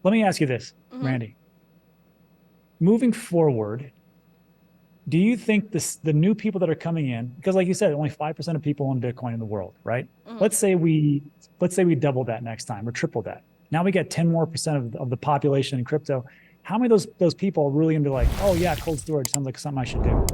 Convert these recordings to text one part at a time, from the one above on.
Let me ask you this, Randy. Moving forward, do you think the new people that are coming in, because like you said, only 5% of people own Bitcoin in the world, right? Let's say we double that next time or triple that. Now we get 10 more percent of the population in crypto. How many of those people are really gonna be like, oh yeah, cold storage sounds like something I should do?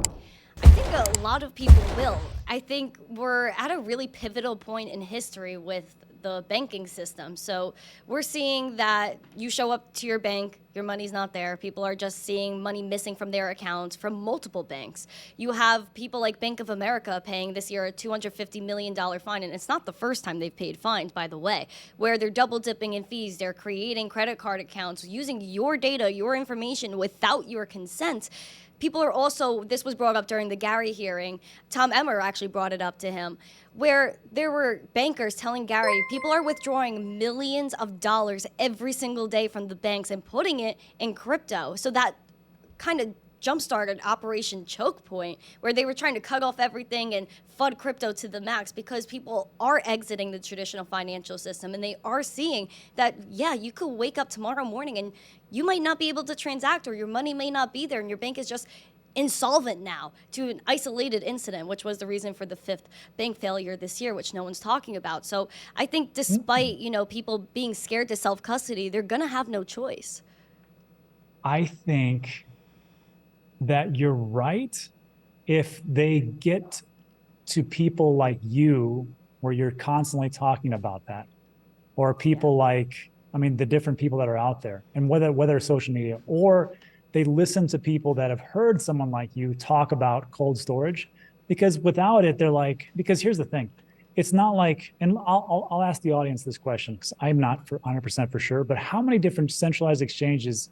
I think a lot of people will. I think we're at a really pivotal point in history with the banking system. So we're seeing that you show up to your bank, your money's not there. People are just seeing money missing from their accounts from multiple banks. You have people like Bank of America paying this year a $250 million fine. And it's not the first time they've paid fines, by the way, where they're double dipping in fees. They're creating credit card accounts using your data, your information without your consent. People are also, this was brought up during the Gary hearing. Tom Emmer actually brought it up to him, where there were bankers telling Gary, people are withdrawing millions of dollars every single day from the banks and putting it in crypto. So that kind of jump-started Operation Choke Point, where they were trying to cut off everything and FUD crypto to the max because people are exiting the traditional financial system and they are seeing that, yeah, you could wake up tomorrow morning and you might not be able to transact or your money may not be there and your bank is just insolvent now to an isolated incident, which was the reason for the fifth bank failure this year, which no one's talking about. So I think despite, people being scared to self-custody, they're going to have no choice. I think that you're right if they get to people like you, where you're constantly talking about that, or people like, the different people that are out there, and whether social media, or they listen to people that have heard someone like you talk about cold storage, because without it, they're like, because here's the thing, it's not like, and I'll ask the audience this question because I'm not for 100% for sure, but how many different centralized exchanges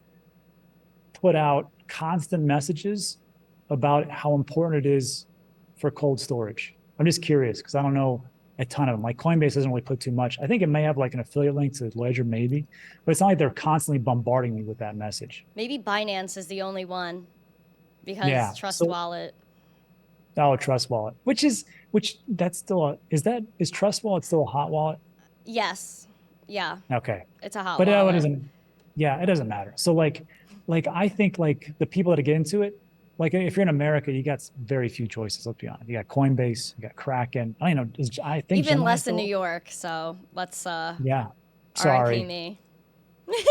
put out constant messages about how important it is for cold storage? I'm just curious because I don't know a ton of them. Like Coinbase doesn't really put too much. I think it may have like an affiliate link to Ledger, maybe, but it's not like they're constantly bombarding me with that message. Maybe Binance is the only one Yeah. because Trust So, Wallet. oh, Trust Wallet, which that's still is Trust Wallet still a hot wallet? Yes. Yeah. Okay. It's a hot But it wallet. doesn't, yeah, it doesn't matter. So like I think like the people that get into it, like if you're in America, you got very few choices. Let's be honest. You got Coinbase, you got Kraken. I don't know. I think Even Gemini less in New still. York. So let's Yeah. RIP Sorry. me.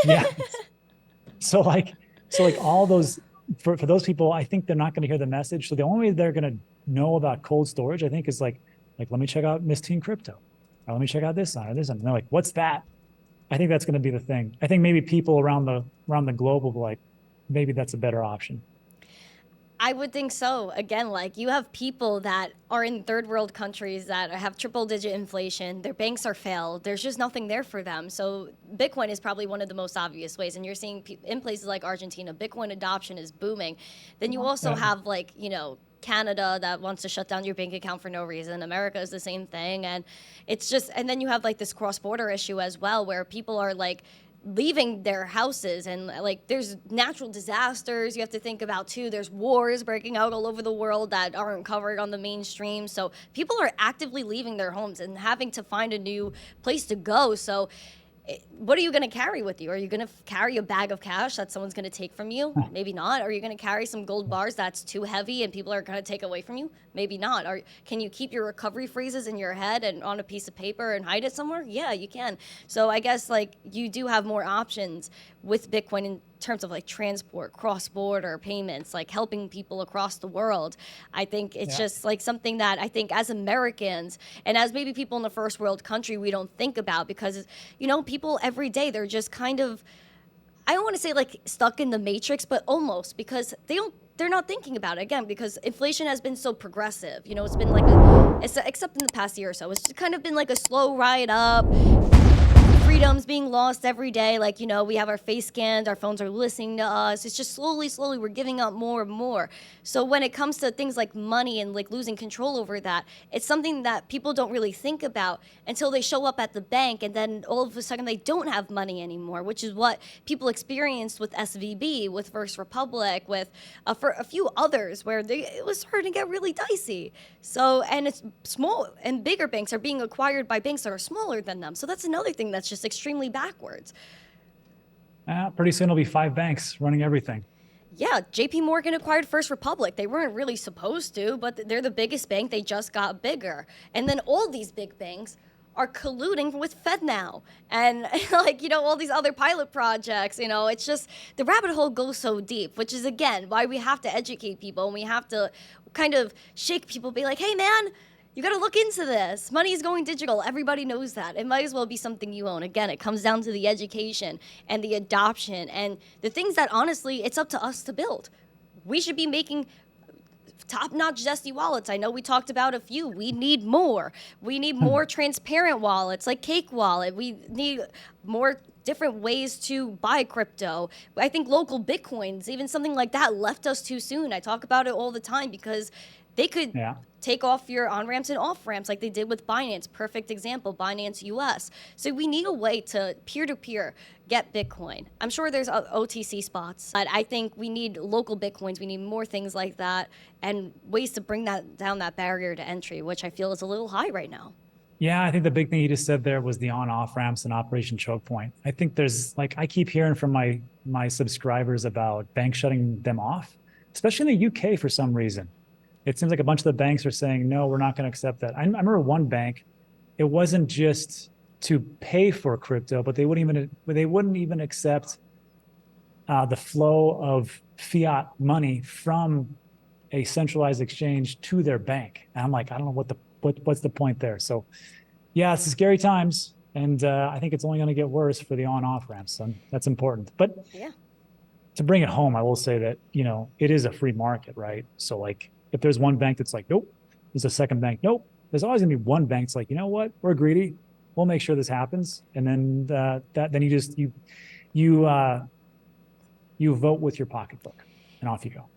Yeah. So like all those for those people, I think they're not going to hear the message. So the only way they're going to know about cold storage, I think, is like let me check out Miss Teen Crypto, or let me check out this on or this on. And they're like, what's that? I think that's going to be the thing. I think maybe people around the globe will be like, maybe that's a better option. I would think so. Again, like you have people that are in third world countries that have triple digit inflation. Their banks are failed. There's just nothing there for them. So Bitcoin is probably one of the most obvious ways. And you're seeing in places like Argentina, Bitcoin adoption is booming. Then you also have like, Canada that wants to shut down your bank account for no reason. America is the same thing. And it's just, and then you have like this cross border issue as well, where people are like, leaving their houses and like there's natural disasters you have to think about too. There's wars breaking out all over the world that aren't covered on the mainstream, so people are actively leaving their homes and having to find a new place to go. So what are you going to carry with you? Are you going to carry a bag of cash that someone's going to take from you? Maybe not. Are you going to carry some gold bars that's too heavy and people are going to take away from you? Maybe not. Can you keep your recovery phrases in your head and on a piece of paper and hide it somewhere? Yeah, you can. So I guess like you do have more options with Bitcoin in terms of like transport, cross-border payments, like helping people across the world. I think it's just like something that I think as Americans and as maybe people in the first world country, we don't think about because, people every day, they're just kind of, I don't want to say like stuck in the matrix, but almost because they're not thinking about it again because inflation has been so progressive. It's been like except in the past year or so, it's just kind of been like a slow ride up. Freedoms being lost every day. Like, we have our face scanned, our phones are listening to us. It's just slowly, we're giving up more and more. So when it comes to things like money and like losing control over that, it's something that people don't really think about until they show up at the bank and then all of a sudden they don't have money anymore, which is what people experienced with SVB, with First Republic, with for a few others where it was starting to get really dicey. So, and it's small and bigger banks are being acquired by banks that are smaller than them. So that's another thing that's just extremely backwards. Pretty soon it'll be 5 banks running everything. Yeah, JP Morgan acquired First Republic. They weren't really supposed to, but they're the biggest bank. They just got bigger. And then all these big banks are colluding with FedNow and like, all these other pilot projects, it's just the rabbit hole goes so deep, which is again why we have to educate people and we have to kind of shake people, be like, hey man, you got to look into this. Money is going digital. Everybody knows that. It might as well be something you own. Again, it comes down to the education and the adoption and the things that honestly, it's up to us to build. We should be making top-notch zesty wallets. I know we talked about a few. We need more. We need more transparent wallets like Cake Wallet. We need more different ways to buy crypto. I think local Bitcoins, even something like that, left us too soon. I talk about it all the time because they could take off your on-ramps and off-ramps like they did with Binance. Perfect example, Binance US. So we need a way to peer-to-peer get Bitcoin. I'm sure there's OTC spots, but I think we need local Bitcoins. We need more things like that and ways to bring that down, that barrier to entry, which I feel is a little high right now. Yeah, I think the big thing you just said there was the on-off ramps and Operation Choke Point. I think there's I keep hearing from my subscribers about banks shutting them off, especially in the UK for some reason. It seems like a bunch of the banks are saying, no, we're not going to accept that. I remember one bank, it wasn't just to pay for crypto, but they wouldn't even accept the flow of fiat money from a centralized exchange to their bank. And I'm like, I don't know what's the point there. So yeah, it's scary times. And I think it's only going to get worse for the on-off ramps. So that's important. But yeah, to bring it home, I will say that, it is a free market, right? So if there's one bank that's like, nope, there's a second bank, nope, there's always gonna be one bank that's like, you know what, we're greedy, we'll make sure this happens. And then then you vote with your pocketbook and off you go.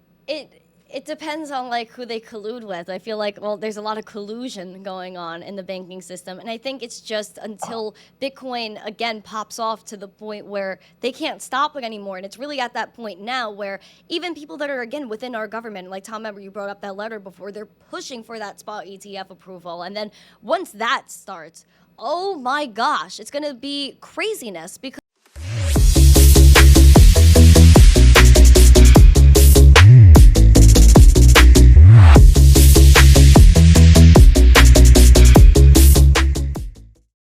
It depends on who they collude with. I feel like, well, there's a lot of collusion going on in the banking system. And I think it's just until Bitcoin again pops off to the point where they can't stop it anymore. And it's really at that point now where even people that are again within our government, like Tom, remember you brought up that letter before, they're pushing for that spot ETF approval. And then once that starts, oh my gosh, it's going to be craziness because